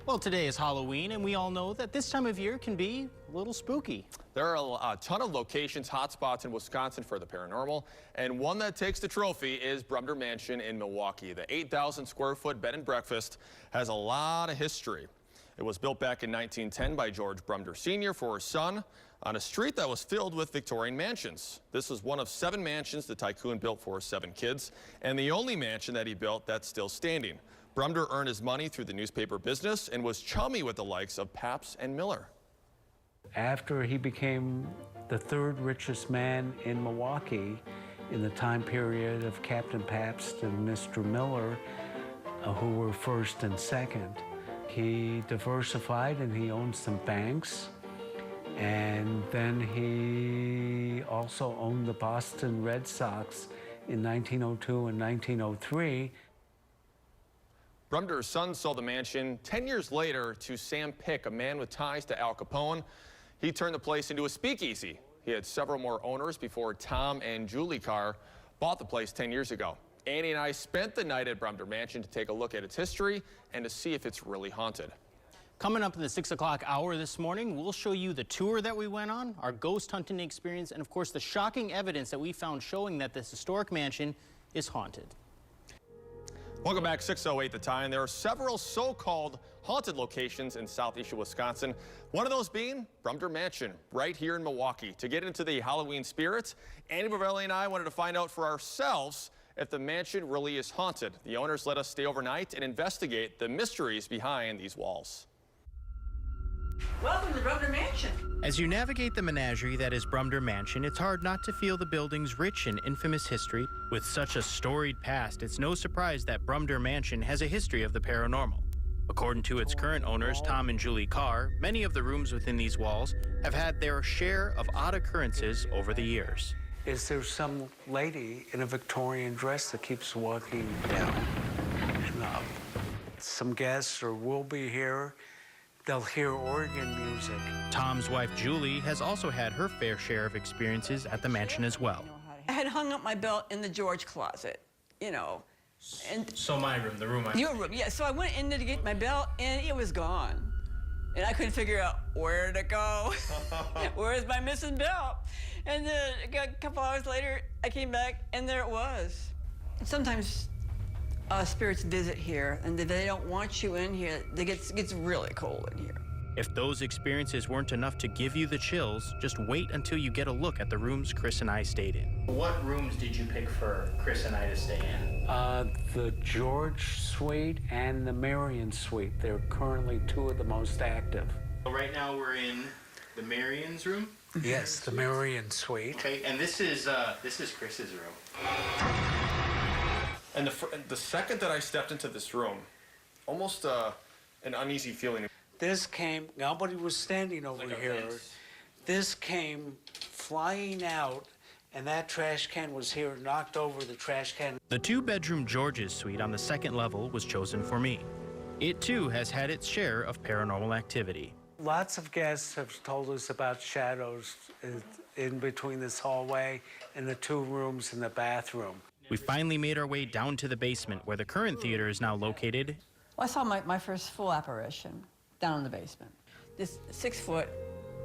Well, today is Halloween, and we all know that this time of year can be a little spooky. There are a ton of locations, hotspots in Wisconsin for the paranormal, and one that takes the trophy is Brumder Mansion in Milwaukee. The 8,000 square foot bed and breakfast has a lot of history. It was built back in 1910 by George Brumder Sr. for his son on a street that was filled with Victorian mansions. This was one of 7 mansions the tycoon built for his 7 kids, and the only mansion that he built that's still standing. Brumder earned his money through the newspaper business and was chummy with the likes of Pabst and Miller. After he became the 3rd richest man in Milwaukee in the time period of Captain Pabst and Mr. Miller, who were 1st and 2nd, he diversified and he owned some banks. And then he also owned the Boston Red Sox in 1902 and 1903. Brumder's son sold the mansion 10 years later to Sam Pick, a man with ties to Al Capone. He turned the place into a speakeasy. He had several more owners before Tom and Julie Carr bought the place 10 years ago. Annie and I spent the night at Brumder Mansion to take a look at its history and to see if it's really haunted. Coming up in the 6 o'clock hour this morning, we'll show you the tour that we went on, our ghost hunting experience, and of course the shocking evidence that we found showing that this historic mansion is haunted. Welcome back, 6:08 the time. There are several so-called haunted locations in southeastern Wisconsin. One of those being Brumder Mansion, right here in Milwaukee. To get into the Halloween spirit, Andy Bavelli and I wanted to find out for ourselves if the mansion really is haunted. The owners let us stay overnight and investigate the mysteries behind these walls. Welcome to Brumder Mansion. As you navigate the menagerie that is Brumder Mansion, it's hard not to feel the building's rich and infamous history. With such a storied past, it's no surprise that Brumder Mansion has a history of the paranormal. According to its current owners, Tom and Julie Carr, many of the rooms within these walls have had their share of odd occurrences over the years. Is there some lady in a Victorian dress that keeps walking down and up? Some guests or will be here. They'll hear organ music. Tom's wife, Julie, has also had her fair share of experiences at the mansion as well. I had hung up my belt in the George closet, you know. And So my room, the room your room, yeah. So I went in there to get my belt, and it was gone. And I couldn't figure out where to go. Where's my missing belt? And then a couple hours later, I came back, and there it was. Sometimes spirits visit here, and they don't want you in here. It gets really cold in here. If those experiences weren't enough to give you the chills, just wait until you get a look at the rooms Chris and I stayed in. What rooms did you pick for Chris and I to stay in? The George Suite and the Marion Suite. They're currently 2 of the most active. Right now we're in the Marion's room? Yes, the Marion Suite. Okay, and this is Chris's room. And the second that I stepped into this room, almost an uneasy feeling. This came, nobody was standing over here. This came flying out, and that trash can was here, knocked over the trash can. The 2-bedroom George's suite on the 2nd level was chosen for me. It too has had its share of paranormal activity. Lots of guests have told us about shadows in between this hallway and the 2 rooms and the bathroom. We finally made our way down to the basement where the current theater is now located. Well, I saw my first full apparition down in the basement. This 6-foot,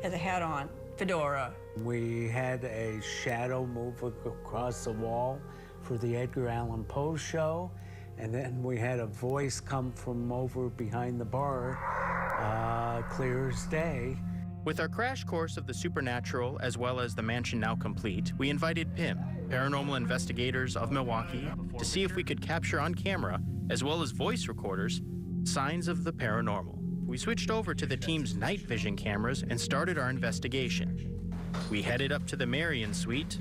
has a hat on, fedora. We had a shadow move across the wall for the Edgar Allan Poe show, and then we had a voice come from over behind the bar, clear as day. With our crash course of the supernatural, as well as the mansion now complete, we invited PIM, Paranormal Investigators of Milwaukee, to see if we could capture on camera, as well as voice recorders, signs of the paranormal. We switched over to the team's night vision cameras and started our investigation. We headed up to the Marion Suite,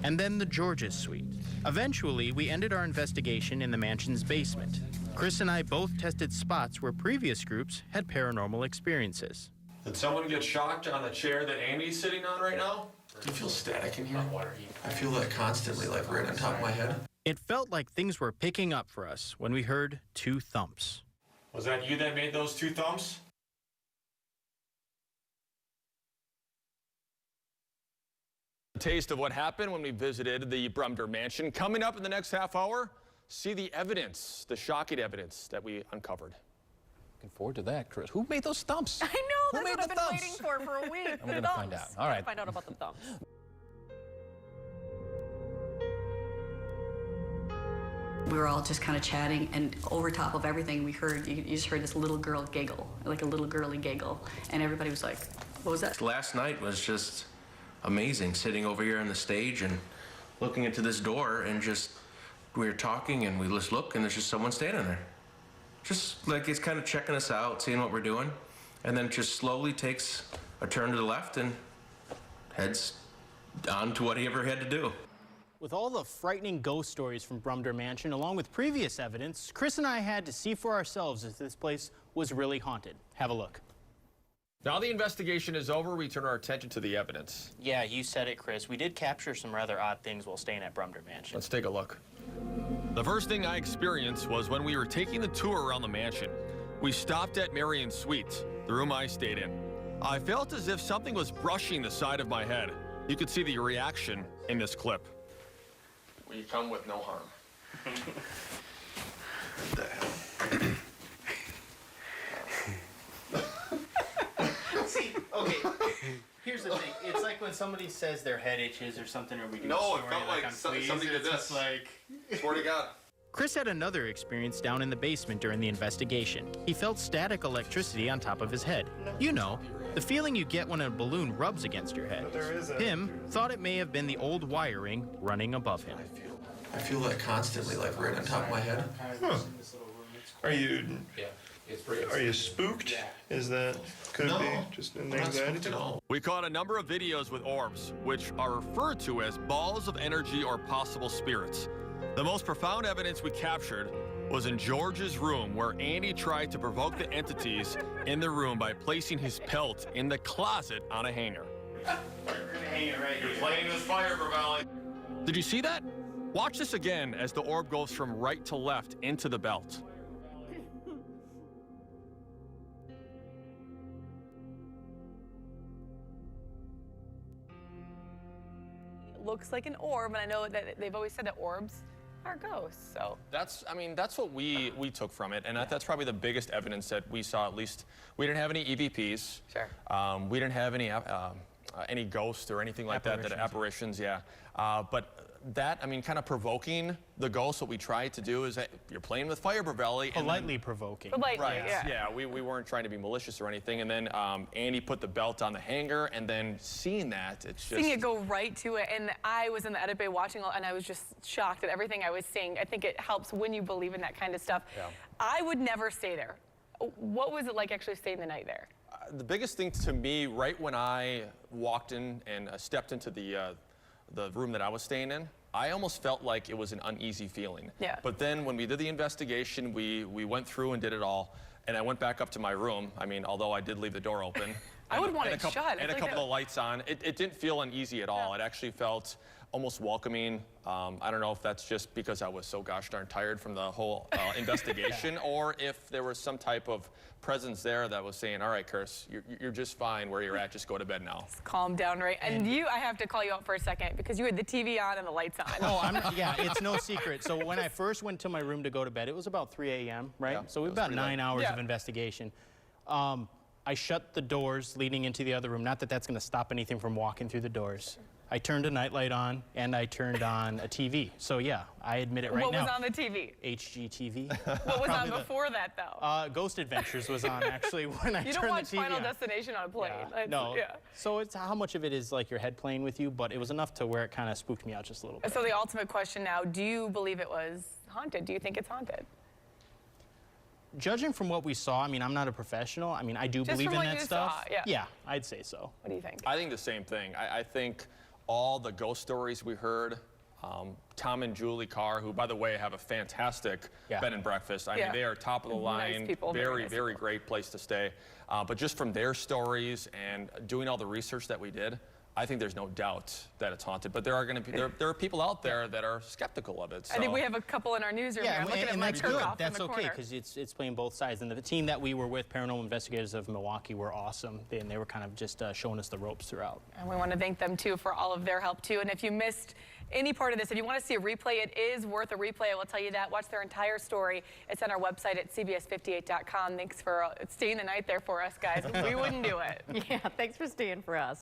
and then the George's Suite. Eventually, we ended our investigation in the mansion's basement. Chris and I both tested spots where previous groups had paranormal experiences. Did someone get shocked on the chair that Andy's sitting on right now? Do you feel static in here? I feel that constantly, like right on top of my head. It felt like things were picking up for us when we heard 2 thumps. Was that you that made those 2 thumps? A taste of what happened when we visited the Brumder Mansion. Coming up in the next half hour, see the evidence, the shocking evidence that we uncovered. Looking forward to that, Chris. Who made those thumps? I know, that's what I've been waiting for a week. I'm going to find out. All right. Find out about the thumps. We were all just kind of chatting, and over top of everything, you just heard this little girl giggle, like a little girly giggle, and everybody was like, what was that? Last night was just amazing, sitting over here on the stage and looking into this door, and just, we were talking, and we just look, and there's just someone standing there. Just like it's kind of checking us out, seeing what we're doing, and then just slowly takes a turn to the left and heads on to what he ever had to do. With all the frightening ghost stories from Brumder Mansion, along with previous evidence, Chris and I had to see for ourselves if this place was really haunted. Have a look. Now the investigation is over, we turn our attention to the evidence. Yeah, you said it, Chris. We did capture some rather odd things while staying at Brumder Mansion. Let's take a look. The first thing I experienced was when we were taking the tour around the mansion. We stopped at Marion's Suite, the room I stayed in. I felt as if something was brushing the side of my head. You could see the reaction in this clip. We come with no harm. What the hell? See, okay, here's the thing. It's like when somebody says their head itches or something, or we do a story it felt like on fleas, something did it's this. just like... Swear to God. Chris had another experience down in the basement during the investigation. He felt static electricity on top of his head. You know, the feeling you get when a balloon rubs against your head. Pim thought it may have been the old wiring running above him. I feel that constantly, like right on top of my head. Huh. Are you spooked? Is that could be just an anxiety? We caught a number of videos with orbs, which are referred to as balls of energy or possible spirits. The most profound evidence we captured was in George's room, where Andy tried to provoke the entities in the room by placing his pelt in the closet on a hanger. Hang it right here. Playing with fire, Valley. Did you see that? Watch this again as the orb goes from right to left into the belt. Looks like an orb, and I know that they've always said that orbs are ghosts, so. That's what we took from it, and that's probably the biggest evidence that we saw. At least we didn't have any EVPs. Sure. We didn't have any ghosts or anything like that apparitions, yeah. But that, kind of provoking the ghost, what we tried to do is that you're playing with fire, Bravelli. Politely provoking. Politely, Right, yeah. We weren't trying to be malicious or anything. And then Andy put the belt on the hanger, and then seeing that, it's just... Seeing it go right to it, and I was in the edit bay watching, and I was just shocked at everything I was seeing. I think it helps when you believe in that kind of stuff. Yeah. I would never stay there. What was it like actually staying the night there? The biggest thing to me, right when I walked in and stepped into the room that I was staying in, I almost felt like it was an uneasy feeling. Yeah. But then when we did the investigation, we went through and did it all, and I went back up to my room. Although I did leave the door open. I would want it shut. And a couple of lights on. It didn't feel uneasy at all. It actually felt almost welcoming. I don't know if that's just because I was so gosh darn tired from the whole investigation, or if there was some type of presence there that was saying, all right, Chris, you're just fine where you're at, just go to bed now. Just calm down, right? And I have to call you out for a second, because you had the TV on and the lights on. Oh, yeah, it's no secret. So when I first went to my room to go to bed, it was about 3 a.m., right? Yeah, so we've about 9 hours of investigation. I shut the doors leading into the other room. Not that that's going to stop anything from walking through the doors. I turned a nightlight on, and I turned on a TV. So yeah, I admit it right now. What was on the TV? HGTV. What was on before that, though? Ghost Adventures was on, actually, when I turned the TV on. You don't watch Final Destination on a plane. Yeah. No. Yeah. So it's how much of it is like your head playing with you, but it was enough to where it kind of spooked me out just a little bit. So the ultimate question now, do you believe it was haunted? Do you think it's haunted? Judging from what we saw, I'm not a professional. I do believe in that stuff. Yeah, I'd say so. What do you think? I think the same thing. I think all the ghost stories we heard, Tom and Julie Carr, who, by the way, have a fantastic bed and breakfast. They are top of the line, nice people, very great place to stay. But just from their stories and doing all the research that we did, I think there's no doubt that it's haunted, but there are going to be there are people out there that are skeptical of it. So. I think we have a couple in our newsroom. Yeah, I'm looking at and Mike that's good. Kirkhoff That's in the okay, corner. because it's playing both sides. And the team that we were with, Paranormal Investigators of Milwaukee, were awesome. And they were kind of just showing us the ropes throughout. And we want to thank them, too, for all of their help, too. And if you missed any part of this, if you want to see a replay, it is worth a replay. I will tell you that. Watch their entire story. It's on our website at cbs58.com. Thanks for staying the night there for us, guys. We wouldn't do it. Yeah, thanks for staying for us.